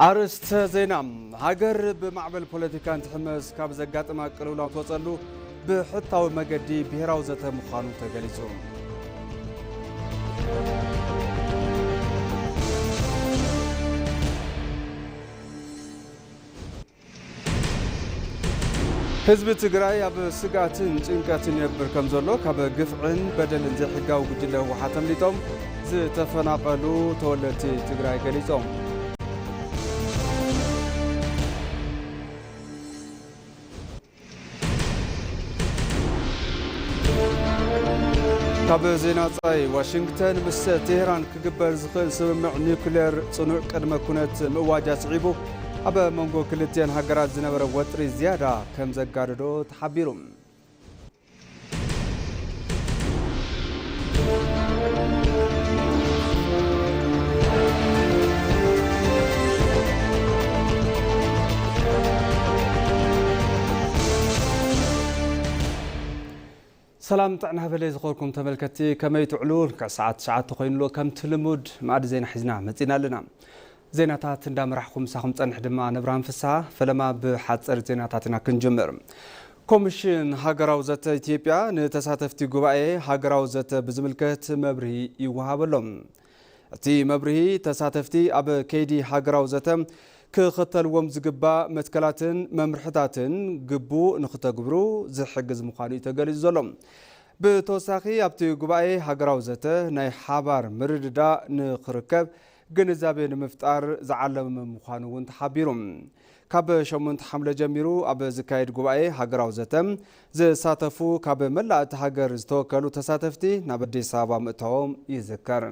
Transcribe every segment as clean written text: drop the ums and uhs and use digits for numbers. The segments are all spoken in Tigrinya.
አርስተ ዜና ሀገር በማዕበል ፖለቲካ እንትሕመስ ካብ ዘጋጥማ ቅልውላው ተወጸሉ ብሕታዊ መገዲ ብሔራዊ ዘተ ምዃኑ ተገሊጹ። ህዝቢ ትግራይ ኣብ ስጋትን ጭንቀትን ይነብር ከም ዘሎ ካብ ግፍዕን በደልን ዘይሕጋዊ ጉጅለ ህወሓት ተምሊጦም ዝተፈናቀሉ ተወለድቲ ትግራይ ገሊጾም። ካብ ዜና ጻይ ዋሽንግተን ምስ ቴህራን ክግበር ዝኽእል ስምምዕ ኒውክሌር ጽኑዕ ቅድመ ኩነት ምእዋጃ ጽዒቡ ኣብ መንጎ ክልቲአን ሃገራት ዝነበረ ወጥሪ ዝያዳ ከም ዘጋድዶ ተሓቢሩ። ሰላም ጥዕና በለይ ዝኸርኩም ተመልከቲ ከመይ ትዕሉ ከሰዓት 9 ኮይኑሎ ከም ትልሙድ ማዕድ ዜና ሒዝና መጺና ኣለና። ዜናታት እንዳመራሕኩም ሳኹም ጸንሕ ድማ ነብራን ፍስሓ ፈለማ ብሓጸር ዜናታትና ክንጅምር። ኮሚሽን ሃገራዊ ዘተ ኢትዮጵያ ንተሳተፍቲ ጉባኤ ሃገራዊ ዘተ ብዝምልከት መብርሂ ይወሃበሎም። እቲ መብርሂ ተሳተፍቲ ኣብ ከይዲ ሃገራዊ ዘተ ክኽተልዎም ዝግባእ መትከላትን መምርሕታትን ግቡእ ንኽተግብሩ ዝሕግዝ ምዃኑ ተገሊጹ ዘሎ። ብተወሳኺ ኣብቲ ጉባኤ ሃገራዊ ዘተ ናይ ሓባር ምርድዳእ ንኽርከብ ግንዛቤ ንምፍጣር ዝዓለመ ምዃኑ እውን ተሓቢሩ። ካብ 8 ሐምለ ጀሚሩ ኣብ ዝካየድ ጉባኤ ሃገራዊ ዘተ ዝሳተፉ ካብ መላእ እቲ ሃገር ዝተወከሉ ተሳተፍቲ ናብ ኣዲስ ኣበባ ምእተዎም ይዝከር።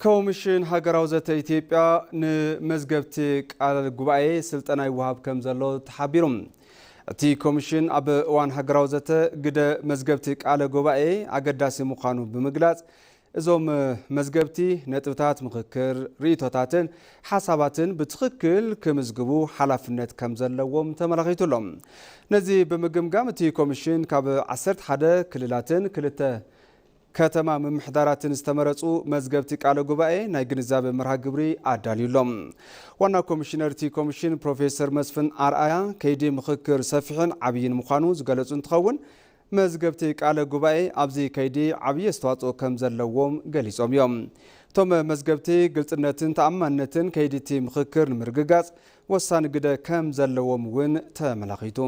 ኮሚሽን ሃገራዊ ዘተ ኢትዮጵያ ንመዝገብቲ ቃለ ጉባኤ ስልጠና ይወሃብ ከም ዘሎ ተሓቢሩ። እቲ ኮሚሽን ኣብ እዋን ሃገራዊ ዘተ ግደ መዝገብቲ ቃለ ጉባኤ ኣገዳሲ ምዃኑ ብምግላጽ እዞም መዝገብቲ ነጥብታት ምክክር ርእቶታትን ሓሳባትን ብትኽክል ክምዝግቡ ሓላፍነት ከም ዘለዎም ተመላኺቱሎም። ነዚ ብምግምጋም እቲ ኮሚሽን ካብ 11 ክልላትን 2 ከተማ ምምሕዳራትን ዝተመረጹ መዝገብቲ ቃለ ጉባኤ ናይ ግንዛቤ መርሃ ግብሪ ኣዳልዩሎም። ዋና ኮሚሽነር እቲ ኮሚሽን ፕሮፌሰር መስፍን ኣርኣያ ከይዲ ምክክር ሰፊሕን ዓብይን ምዃኑ ዝገለጹ እንትኸውን መዝገብቲ ቃለ ጉባኤ ኣብዚ ከይዲ ዓብይ ኣስተዋጽኦ ከም ዘለዎም ገሊጾም እዮም። እቶም መዝገብቲ ግልጽነትን ተኣማንነትን ከይዲ እቲ ምክክር ንምርግጋጽ ወሳኒ ግደ ከም ዘለዎም እውን ተመላኺቱ።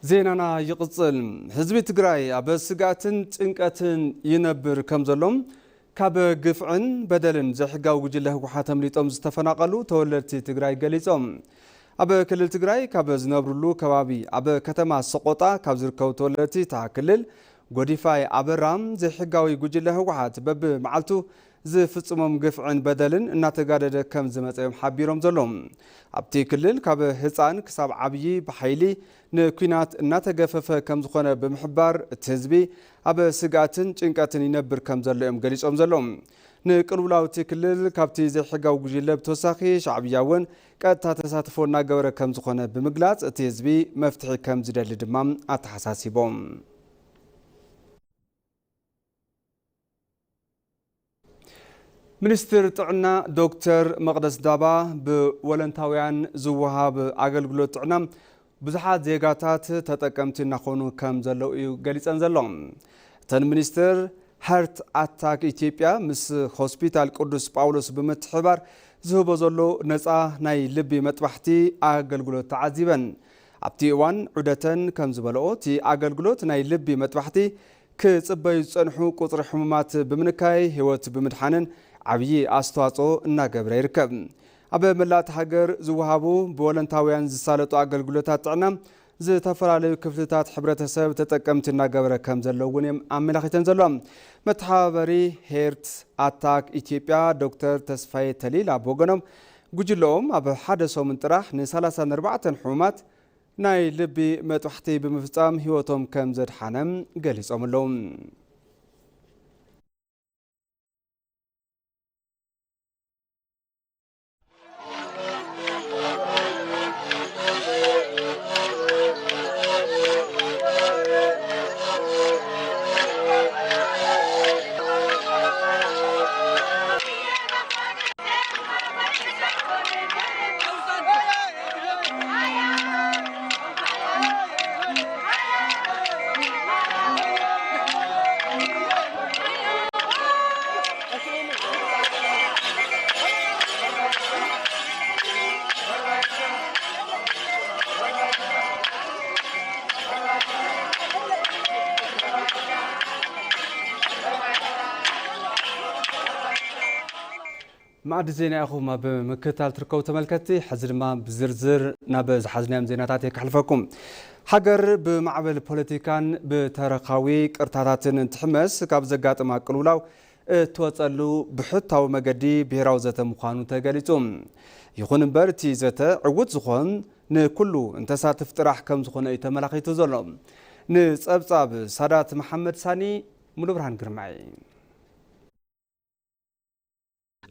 ዜናና ይቕጽል። ህዝቢ ትግራይ ኣብ ስጋትን ጭንቀትን ይነብር ከም ዘሎም ካብ ግፍዕን በደልን ዘይሕጋዊ ጉጅለ ህወሓት ተምሊጦም ዝተፈናቀሉ ተወለድቲ ትግራይ ገሊጾም። ኣብ ክልል ትግራይ ካብ ዝነብሩሉ ከባቢ ኣብ ከተማ ሰቆጣ ካብ ዝርከቡ ተወለድቲ እታ ክልል ጎዲፋይ ኣበራም ዘይሕጋዊ ጉጅለ ህወሓት በብ መዓልቱ ዝፍጽሞም ግፍዕን በደልን እናተጋደደ ከም ዝመጸዮም ሓቢሮም ዘሎም። ኣብቲ ክልል ካብ ህፃን ክሳብ ዓብይ ብሓይሊ ንኩናት እናተገፈፈ ከም ዝኾነ ብምሕባር እቲ ህዝቢ ኣብ ስጋትን ጭንቀትን ይነብር ከም ዘሎ እዮም ገሊጾም ዘሎም። ንቅልውላው እቲ ክልል ካብቲ ዘይሕጋዊ ጉጅለ ብተወሳኺ ሻዕብያ እውን ቀጥታ ተሳትፎ እናገበረ ከም ዝኾነ ብምግላጽ እቲ ህዝቢ መፍትሒ ከም ዝደሊ ድማ ኣተሓሳሲቦም። ሚኒስትር ጥዕና ዶክተር መቅደስ ዳባ ብወለንታውያን ዝወሃብ ኣገልግሎት ጥዕና ብዙሓት ዜጋታት ተጠቀምቲ እናኾኑ ከም ዘለው እዩ ገሊጸን ዘሎ። እተን ሚኒስትር ሃርት ኣታክ ኢትዮጵያ ምስ ሆስፒታል ቅዱስ ጳውሎስ ብምትሕባር ዝህቦ ዘሎ ነፃ ናይ ልቢ መጥባሕቲ ኣገልግሎት ተዓዚበን። ኣብቲ እዋን ዑደተን ከም ዝበልኦ እቲ ኣገልግሎት ናይ ልቢ መጥባሕቲ ክጽበዩ ዝጸንሑ ቁፅሪ ሕሙማት ብምንካይ ህይወት ብምድሓንን ዓብይ ኣስተዋጽኦ እናገብረ ይርከብ። ኣብ መላእቲ ሃገር ዝወሃቡ ብወለንታውያን ዝሳለጡ ኣገልግሎታት ጥዕና ዝተፈላለዩ ክፍልታት ሕብረተሰብ ተጠቀምቲ እናገበረ ከም ዘለዎ እውን ኣመላኺተን ዘለዋ። መተሓባበሪ ሄርት ኣታክ ኢትዮጵያ ዶክተር ተስፋዬ ተሊላ ብወገኖም ጉጅለኦም ኣብ ሓደ ሰሙን ጥራሕ ን34 ሕሙማት ناي لبي متوحتي بمفصام هيوتهم كم زد حنم قليصهم اللوم معد زينا أخو ما بمكتال تركو تملكتي حزر ما بزرزر نابز حزنام زيناتاتي كحلفكم حجر بمعبل بوليتيكان بترقاوي كرتاتاتن تحمس كاب زقات ما قلولاو توصلوا بحطاو مقدي بهراو زتا مخانو تقاليتهم يخون برتي زتا عود زخون نكلو انتسات افتراح كم زخون اي تملاقيتو زلوم نصابصاب سادات محمد ساني ملوبرهان قرمعي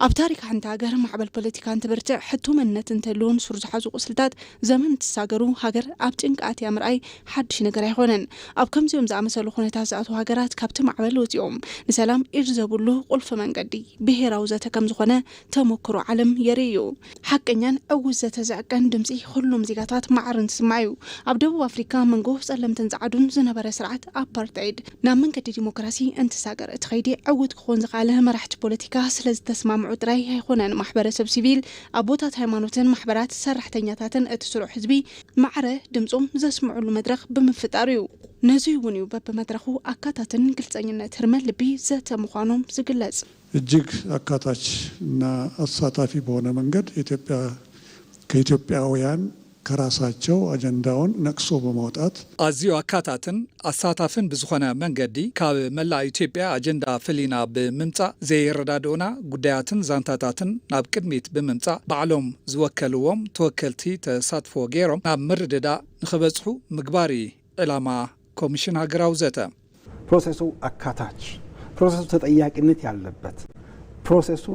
ኣብ ታሪክ ሓንቲ ሃገር ማዕበል ፖለቲካ እንትብርትዕ ሕቱምነት እንተልውን ሱር ዝሓዙ ቁስልታት ዘመን ትሳገሩ ሃገር ኣብ ጭንቃት ያምርኣይ ሓድሽ ነገር ኣይኮነን ኣብ ከምዚኦም ዝኣመሰሉ ኩነታት ዝኣትዉ ሃገራት ካብቲ ማዕበል ወፂኦም ንሰላም ኢድ ዘብሉ ቁልፊ መንገዲ ብሄራዊ ዘተ ከም ዝኾነ ተሞክሮ ዓለም የርኢ እዩ ሓቀኛን ዕውዝ ዘተ ዘዕቀን ድምፂ ኩሎም ዜጋታት ማዕርን ትስማዕ እዩ ኣብ ደቡብ ኣፍሪካ መንጎ ጸለምትን ጻዓዱን ዝነበረ ስርዓት ኣፓርታይድ ናብ መንገዲ ዲሞክራሲ እንትሳገር እቲ ኸይዲ ዕውት ክኾን ዝኻለ መራሕቲ ፖለቲካ ስለዝተስማምዑ ጥራይ ኣይኮነን ማሕበረሰብ ሲቪል ኣቦታት ሃይማኖትን ማሕበራት ሰራሕተኛታትን እትስሩዕ ህዝቢ ማዕረ ድምጾም ዘስምዑሉ መድረኽ ብምፍጣር እዩ ነዚ እውን እዩ በብመድረኹ አካታትን ግልጸኝነት ህርመት ልቢ ዘተ ምዃኖም ዝግለጽ እጅግ አካታች እና አሳታፊ በሆነ መንገድ ከኢትዮጵያውያን ከራሳቸው አጀንዳውን ነቅሶ በማውጣት አዚዮ አካታትን አሳታፍን ብዝኾነ መንገዲ ካብ መላእ ኢትዮጵያ አጀንዳ ፍሊና ብምምጻ ዘይረዳድኡና ጉዳያትን ዛንታታትን ናብ ቅድሚት ብምምጻ ባዕሎም ዝወከልዎም ተወከልቲ ተሳትፎ ገይሮም ናብ ምርድዳ ንኽበጽሑ ምግባሪ ዕላማ ኮሚሽን ሃገራዊ ዘተ ፕሮሰሱ አካታች ፕሮሰሱ ተጠያቂነት ያለበት ፕሮሰሱ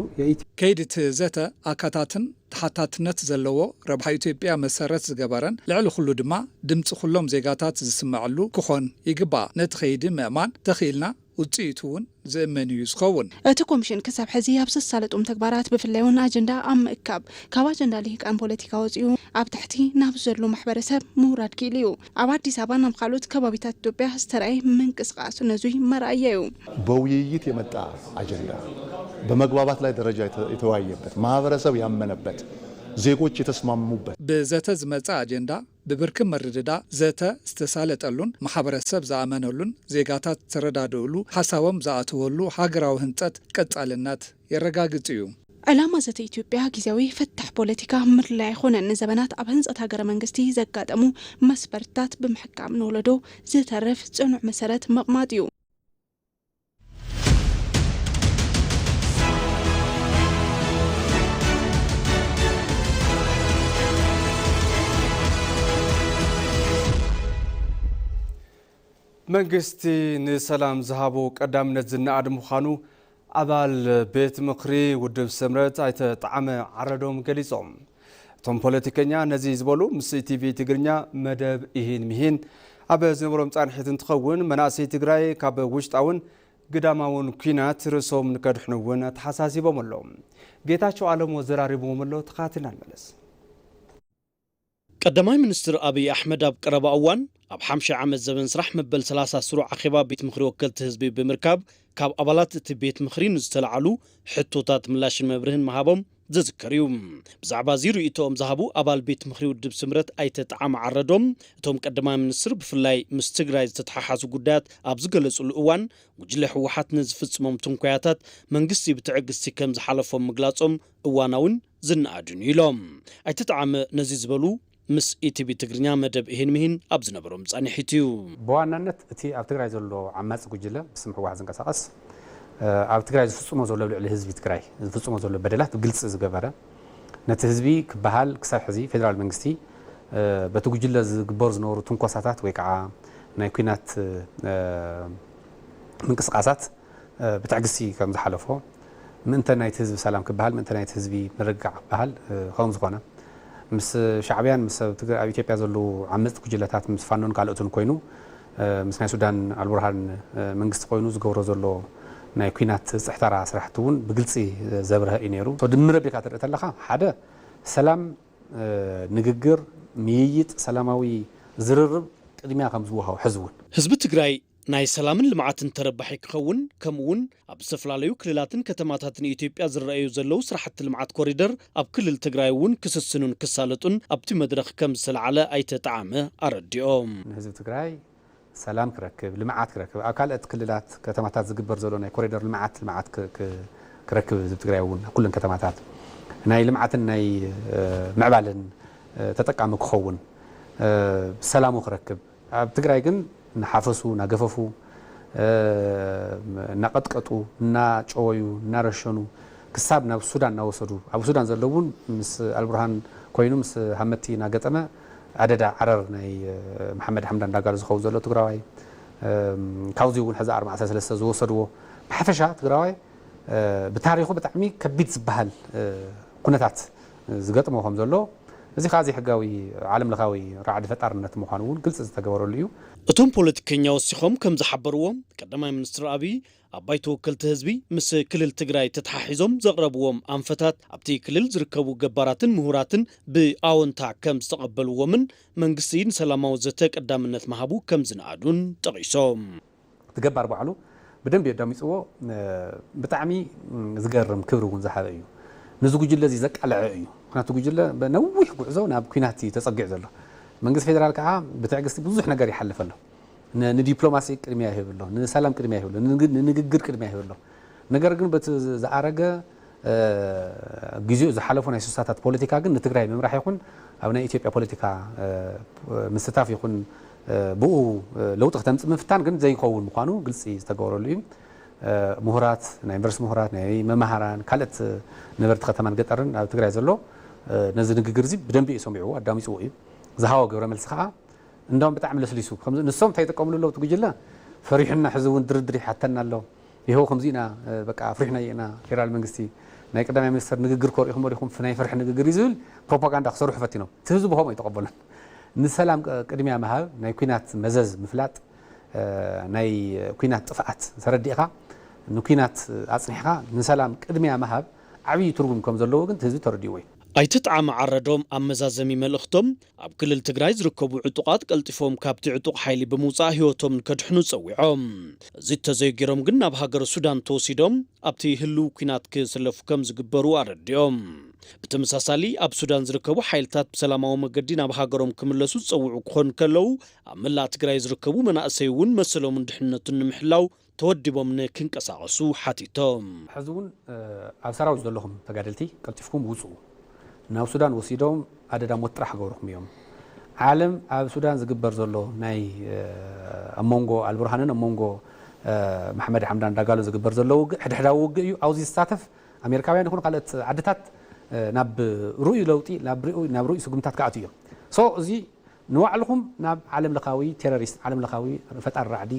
ከይድት ዘተ አካታትን ተሓታትነት ዘለዎ ረብሓ ኢትዮጵያ መሰረት ዝገበረን ልዕሊ ኩሉ ድማ ድምፂ ኩሎም ዜጋታት ዝስምዓሉ ክኾን ይግባእ ነቲ ኸይዲ ምእማን ተኽኢልና ውፅኢቱ እውን ዝእመን እዩ ዝኸውን እቲ ኮሚሽን ክሳብ ሕዚ ኣብ ዝሳለጡም ተግባራት ብፍላይ እውን አጀንዳ ኣብ ምእካብ ካብ አጀንዳ ልሂቃን ፖለቲካ ወፂኡ ኣብ ታሕቲ ናብ ዘሎ ማሕበረሰብ ምውራድ ክኢሉ እዩ ኣብ አዲስ አበባ ናብ ካልኦት ከባቢታት ኢትዮጵያ ዝተረኣየ ምንቅስቃስ ነዙይ መርኣያ እዩ በውይይት የመጣ አጀንዳ በመግባባት ላይ ደረጃ የተወያየበት ማህበረሰብ ያመነበት ዜጎች የተስማሙበት በዘተ ዝመጻ አጀንዳ በብርክም መርድዳ ዘተ ዝተሳለጠሉን ማህበረሰብ ዝኣመነሉን ዜጋታት ተረዳድኡሉ ሐሳቦም ዝኣትወሉ ሃገራዊ ህንጸት ቀጻልነት የረጋግጽ እዩ ዕላማ ዘተ ኢትዮጵያ ጊዜያዊ ፈታሕ ፖለቲካ ምርላይ ኾነን ዘበናት ኣብ ህንጸት ሃገረ መንግስቲ ዘጋጠሙ መስፈርታት ብምሕካም ንወለዶ ዝተረፍ ጽኑዕ መሰረት መቕማጥ እዩ መንግስቲ ንሰላም ዝሃቦ ቀዳምነት ዝናኣድ ምዃኑ ኣባል ቤት ምክሪ ውድብ ስምረት ኣይተጣዕመ ዓረዶም ገሊጾም እቶም ፖለቲከኛ ነዚ ዝበሉ ምስ ኢቲቪ ትግርኛ መደብ ይህን ምሂን ኣብ ዝነበሮም ጻንሒት እንትኸውን መናእሰይ ትግራይ ካብ ውሽጣውን ግዳማውን ኩናት ርእሶም ንከድሕኑውን ተሓሳሲቦም ኣለዎም ጌታቸው ዓለሞ ዘራሪቦም ኣሎ ተኻትና ንመለስ ቀዳማይ ሚኒስትር አብይ አሕመድ ኣብ ቀረባ እዋን ኣብ 50 ዓመት ዘበን ስራሕ መበል 30 ስሩዕ ኣኼባ ቤት ምክሪ ወከልቲ ህዝቢ ብምርካብ ካብ ኣባላት እቲ ቤት ምክሪ ዝተለዓሉ ሕቶታት ምላሽን መብርህን መሃቦም ዝዝከር እዩ ብዛዕባ እዚ ርእይቶኦም ዝሃቡ ኣባል ቤት ምክሪ ውድብ ስምረት ኣይተጣዕመ ዓረዶም እቶም ቀዳማይ ሚኒስትር ብፍላይ ምስ ትግራይ ዝተተሓሓዙ ጉዳያት ኣብ ዝገለጹሉ እዋን ጉጅለ ሕወሓት ንዝፍጽሞም ትንኮያታት መንግስቲ ብትዕግስቲ ከም ዝሓለፎም ምግላጾም እዋናውን ዝነኣድን ኢሎም ኣይተጣዕመ ነዚ ዝበሉ ምስ ኢቲቪ ትግርኛ መደብ ይህን ምሂን ኣብ ዝነበሮም ጻኒሒት እዩ በዋናነት እቲ ኣብ ትግራይ ዘሎ ዓማጽ ጉጅለ ብስም ሕወሓት ዝንቀሳቐስ ኣብ ትግራይ ዝፍጽሞ ዘሎ ልዕሊ ህዝቢ ትግራይ ዝፍጽሞ ዘሎ በደላት ግልጽ ዝገበረ ነቲ ህዝቢ ክበሃል ክሳብ ሕዚ ፌደራል መንግስቲ በትጉጅለ ዝግበር ዝነበሩ ትንኮሳታት ወይ ከዓ ናይ ኩናት ምንቅስቃሳት ብትዕግስቲ ከም ዝሓለፎ ምንተ ናይቲ ህዝቢ ሰላም ክበሃል ምንተ ናይቲ ህዝቢ ምርግጋዕ ክበሃል ከም ዝኾነ ምስ ሻዕብያን ምስ ኣብ ኢትዮጵያ ዘሎ ዓመፅቲ ጉጅለታት ምስ ፋኖን ካልኦትን ኮይኑ ምስ ናይ ሱዳን አልቡርሃን መንግስቲ ኮይኑ ዝገብሮ ዘሎ ናይ ኩናት ፅሕተራ ስራሕቲ እውን ብግልፂ ዘብርሀ እዩ ነይሩ ድምር ኣቢልካ ትርኢ ተለኻ ሓደ ሰላም ንግግር ምይይጥ ሰላማዊ ዝርርብ ቅድሚያ ከም ዝወሃብ ህዝቢ ትግራይ ናይ ሰላምን ልምዓትን ተረባሒ ክኸውን ከምኡውን ኣብ ዝተፈላለዩ ክልላትን ከተማታትን ኢትዮጵያ ዝረኣዩ ዘለው ስራሕቲ ልምዓት ኮሪደር ኣብ ክልል ትግራይ እውን ክስስኑን ክሳለጡን ኣብቲ መድረክ ከም ዝለዓለ ኣይተጣዓመ ኣረዲኦም ህዝቢ ትግራይ ሰላም ክረክብ ልምዓት ክረክብ ኣብ ካልኦት ክልላት ከተማታት ዝግበር ዘሎ ናይ ኮሪደር ልምዓት ክረክብ ህዝቢ ትግራይ እውን ኩለን ከተማታት ናይ ልምዓትን ናይ ምዕባልን ተጠቃሚ ክኸውን ሰላሙ ክረክብ ኣብ ትግራይ ግን ናሓፈሱ ናገፈፉ ናቀጥቀጡ ናጨወዩ ናረሸኑ ክሳብ ናብ ሱዳን ናወሰዱ ኣብ ሱዳን ዘለውን ምስ አልቡርሃን ኮይኑ ምስ ሓመቲ ናገጠመ ኣደዳ ዓረር ናይ መሐመድ ሐምዳን ዳጋሎ ዝኸው ዘሎ ትግራዋይ ካብዚ እውን ሕዚ 43 ዝወሰድዎ ብሓፈሻ ትግራዋይ ብታሪኹ ብጣዕሚ ከቢድ ዝበሃል ኩነታት ዝገጥሞ ከም ዘሎ እዚ ካዚ ሕጋዊ ዓለም ለኻዊ ራዕዲ ፈጣርነት ምዃኑ እውን ግልጽ ዝተገበረሉ እዩ እቶም ፖለቲከኛ ወሲኾም ከም ዝሓበርዎም ቀዳማይ ሚኒስትር አብይ ኣባይ ተወከልቲ ህዝቢ ምስ ክልል ትግራይ ተተሓሒዞም ዘቕረብዎም ኣንፈታት ኣብቲ ክልል ዝርከቡ ገባራትን ምሁራትን ብኣወንታ ከም ዝተቐበልዎምን መንግስቲ ንሰላማዊ ዘተ ቀዳምነት መሃቡ ከም ዝነኣዱን ጠቒሶም ትገባር በዓሉ ብደንብ የዳሚፅዎ ብጣዕሚ ዝገርም ክብሪ እውን ዝሃበ እዩ ንዝጉጅለ እዚ ዘቃልዐ እዩ ምክንያቱ ጉጅለ በነዊሕ ጉዕዞ ናብ ኩናት ተጸጊዕ ዘሎ መንግስት ፌደራል ከዓ ብትዕግስቲ ብዙሕ ነገር ይሓልፍ ኣሎ ንዲፕሎማሲ ቅድሚያ ይህብ ኣሎ ንሰላም ቅድሚያ ይህብ ኣሎ ንንግግር ቅድሚያ ይህብ ኣሎ ነገር ግን በቲ ዝኣረገ ግዚኡ ዝሓለፉ ናይ ስሳታት ፖለቲካ ግን ንትግራይ ምምራሕ ይኹን ኣብ ናይ ኢትዮጵያ ፖለቲካ ምስትታፍ ይኹን ብኡ ለውጢ ከተምፅእ ምፍታን ግን ዘይኸውን ምዃኑ ግልፂ ዝተገበረሉ እዩ ምሁራት ናይ ዩኒቨርሲቲ ምሁራት ናይ መማሃራን ካልኦት ነበርቲ ከተማን ገጠርን ኣብ ትግራይ ዘሎ ነዚ ንግግር እዚ ብደንቢ ሰሚዑ ኣዳሚፅዎ እዩ ዝሃወ ገብረ መልሲ ከዓ እንዳውም ብጣዕሚ ለስሊሱ ከምዚ ንሶም እንታይ ይጥቀምሉ ኣለዉ ትጉጅለ ፈሪሕና ሕዚ እውን ድርድር ይሓተና ኣሎ ይኸው ከምዚና በቃ ፍሪሕና ኢና ፌደራል መንግስቲ ናይ ቀዳማይ ሚኒስትር ንግግር ኮሪኢኹም ወሪኹም ናይ ፍርሒ ንግግር ዝብል ፕሮፓጋንዳ ክሰርሑ ፈቲኖም እቲ ህዝቢ ብኸምኡ ኣይተቐበሉን ንሰላም ቅድሚያ መሃብ ናይ ኩናት መዘዝ ምፍላጥ ናይ ኩናት ጥፍኣት ተረዲእኻ ንኩናት ኣጽኒሕኻ ንሰላም ቅድሚያ መሃብ ዓብይ ትርጉም ከም ዘለዎ ግን ህዝቢ ተረዲእዎ እዩ ኣይተጣዓመ ዓረዶም ኣመዛዘሚ መልእኽቶም ኣብ ክልል ትግራይ ዝርከቡ ዕጡቃት ቀልጢፎም ካብቲ ዕጡቕ ሓይሊ ብምውፃእ ህይወቶም ከድሕኑ ፀዊዖም እዚ ተዘይጊሮም ግን ናብ ሃገር ሱዳን ተወሲዶም ኣብቲ ህልው ኩናት ክስለፉ ከም ዝግበሩ ኣረዲኦም ብተመሳሳሊ ኣብ ሱዳን ዝርከቡ ሓይልታት ብሰላማዊ መገዲ ናብ ሃገሮም ክምለሱ ዝፀውዑ ክኾኑ ከለዉ ኣብ መላእ ትግራይ ዝርከቡ መናእሰይ እውን መሰሎምን ድሕንነቱን ንምሕላው ተወዲቦም ንክንቀሳቐሱ ሓቲቶም ሕዚ እውን ኣብ ሰራዊት ዘለኹም ተጋደልቲ ቀልጢፍኩም ውፅኡ ናብ ሱዳን ወሲዶም ኣደዳ ሞት ጥራሕ ገበርኩም እዮም ዓለም ኣብ ሱዳን ዝግበር ዘሎ ናይ ኣሞንጎ አልቡርሃንን ኣሞንጎ መሐመድ ሐምዳን ዳጋሎ ዝግበር ዘሎ ሕድሕዳዊ ውግእ እዩ ኣብዚ ዝሳተፍ ኣሜሪካውያን ይኹኑ ካልኦት ዓድታት ናብ ርኡይ ለውጢ ናብ ርኡይ ስጉምታት ከኣቱ እዮም ሶ እዚ ንባዕልኩም ናብ ዓለም ለኻዊ ቴሮሪስት ዓለም ለኻዊ ፈጣሪ ራዕዲ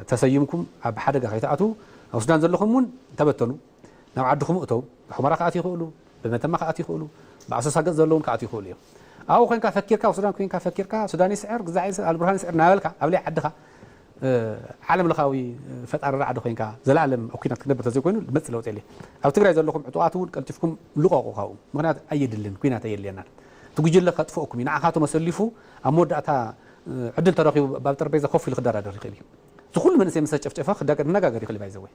ተሰይምኩም ኣብ ሓደጋ ከይተኣቱ ኣብ ሱዳን ዘለኹም እውን ተበተኑ ናብ ዓድኹም እተው ብሑመራ ከኣቱ ይኽእሉ በመተማ ከኣቱ ይኽእሉ ብኣሶሳ ገጽ ዘለውን ከኣቱ ይኽእሉ እዮም ኣብኡ ኮንካ ፈኪርካ ኣብ ሱዳን ኮንካ ፈኪርካ ሱዳን ይስዕር ግዛዕ አልቡርሃን ይስዕር ናበልካ ኣብ ላይ ዓድኻ ዓለም ለኻዊ ፈጣሪ ራዕዲ ኮንካ ዘለዓለም ኣብ ኩናት ክነብር ተዘይኮይኑ ዝመፅእ ለውጢ የለ ኣብ ትግራይ ዘለኹም ዕጡቃት እውን ቀልጢፍኩም ልቐቑ ካብኡ ምክንያቱ ኣየድልን ኩናት ኣየድልየናን ትጉጅለ ከጥፍአኩም እዩ ንዓኻቶም ኣሰሊፉ ኣብ መወዳእታ ዕድል ተረኺቡ ኣብ ጠረጴዛ ኮፍ ኢሉ ክደራደር ይኽእል እዩ ዝኩሉ መንእሰይ ምስ ጨፍጨፈ ክነጋገር ይኽእል ባይዘወይ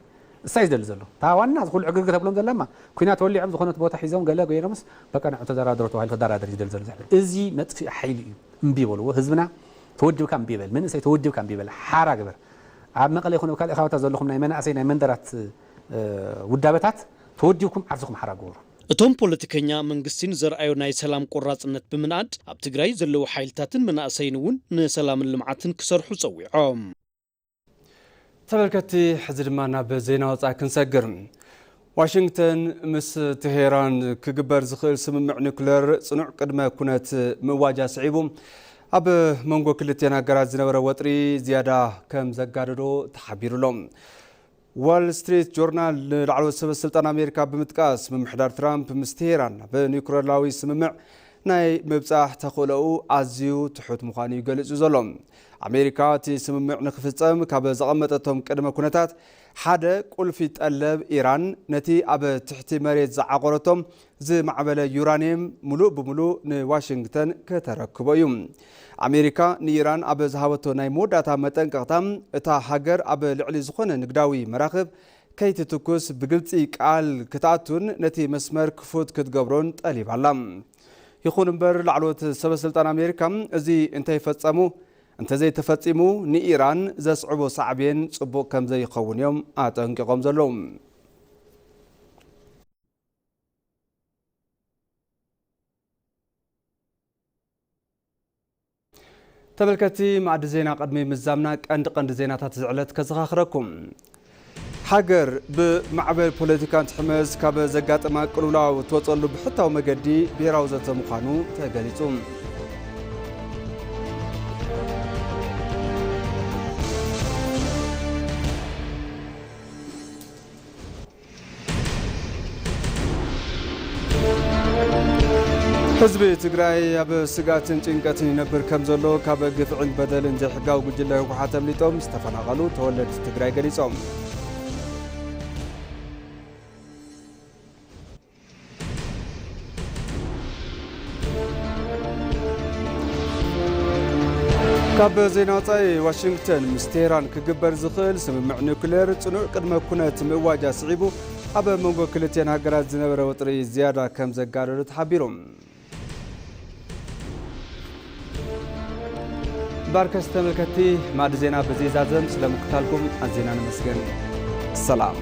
እሳይ ዝደሊ ዘሎ እታ ዋና ዝኩሉ ዕግርግ ተብሎም ዘለማ ኩናት ወሊዖም ዝኾነት ቦታ ሒዞም ገለ ገይሮምስ በቃ ንዑ ተደራደሩ ተባሂሉ ክደራደር ዝደሊ ዘሎ እዚ መጥፊእ ሓይሊ እዩ እምቢ በልዎ ህዝብና ተወዲብካ እምቢ በል መንእሰይ ተወዲብካ እምቢ በል ሓራ ግበር ኣብ መቐለ ይኹን ኣብ ካልእ ከባቢታት ዘለኹም ናይ መናእሰይ ናይ መንደራት ውዳበታት ተወዲብኩም ዓርስኩም ሓራ ግበሩ እቶም ፖለቲከኛ መንግስቲን ዘርአዩ ናይ ሰላም ቆራጽነት ብምንኣድ ኣብ ትግራይ ዘለዉ ሓይልታትን መናእሰይን እውን ንሰላምን ልምዓትን ክሰርሑ ፀዊዖም ተመልከቲ ሕዚ ድማ ናብ ዜና ወፃኢ ክንሰግር ዋሽንግተን ምስ ቴሄራን ክግበር ዝኽእል ስምምዕ ኒውክለር ጽኑዕ ቅድመ ኩነት ምዋጃ ስዒቡ ኣብ መንጎ ክልቴን ሃገራት ዝነበረ ወጥሪ ዝያዳ ከም ዘጋደዶ ተሓቢሩሎም ዋል ስትሪት ጆርናል ንላዕለዎት ሰበስልጣን ኣሜሪካ ብምጥቃስ ምምሕዳር ትራምፕ ምስ ቴሄራን ብኒውክለራዊ ስምምዕ ናይ ምብጻሕ ተኽእሎኡ ኣዝዩ ትሑት ምዃኑ ይገልጹ ዘሎ ኣሜሪካ እቲ ስምምዕ ንኽፍጸም ካብ ዘቐመጠቶም ቅድመ ኩነታት ሓደ ቁልፊ ጠለብ ኢራን ነቲ ኣብ ትሕቲ መሬት ዝዓቆረቶም ዝማዕበለ ዩራኒየም ሙሉእ ብምሉእ ንዋሽንግተን ከተረክቦ እዩ ኣሜሪካ ንኢራን ኣብ ዝሃበቶ ናይ መወዳእታ መጠንቀቕታ እታ ሃገር ኣብ ልዕሊ ዝኾነ ንግዳዊ መራኽብ ከይትትኩስ ብግልፂ ቃል ክትኣቱን ነቲ መስመር ክፉት ክትገብሮን ጠሊባላ ይኹን እምበር ላዕለዎት ሰበስልጣን ኣሜሪካ እዚ እንተይፈጸሙ እንተዘይተፈጺሙ ንኢራን ዘስዕቦ ሳዕብን ጽቡቕ ከም ዘይኸውን እዮም ኣጠንቂቖም ዘለዉ ተመልከቲ ማዕድ ዜና ቀድሚ ምዛምና ቀንዲ ዜናታት ዝዕለት ከዘኻኽረኩም ሃገር ብማዕበል ፖለቲካን ትሕመስ ካብ ዘጋጥማ ቅልውላው ትወፀሉ ብሕታዊ መገዲ ብሄራዊ ዘተ ምዃኑ ተገሊጹ ህዝቢ ትግራይ ኣብ ስጋትን ጭንቀትን ይነብር ከም ዘሎ ካብ ግፍዕን በደልን ዘይሕጋዊ ጉጅለ ህወሓት ኣምሊጦም ዝተፈናቐሉ ተወለድቲ ትግራይ ገሊጾም ካብ ዜና ወፃኢ ዋሽንግተን ምስ ቴሄራን ክግበር ዝኽእል ስምምዕ ኒውክሌር ጽኑዕ ቅድመ ኩነት ምእዋጃ ስዒቡ ኣብ መንጎ ክልቴን ሃገራት ዝነበረ ወጥሪ ዝያዳ ከም ዘጋደዱ ተሓቢሮም ባርከስ ተመልከቲ ማዕድ ዜና በዚ ዛዘም ስለምክታልኩም ኣዝና ንመስገን ሰላም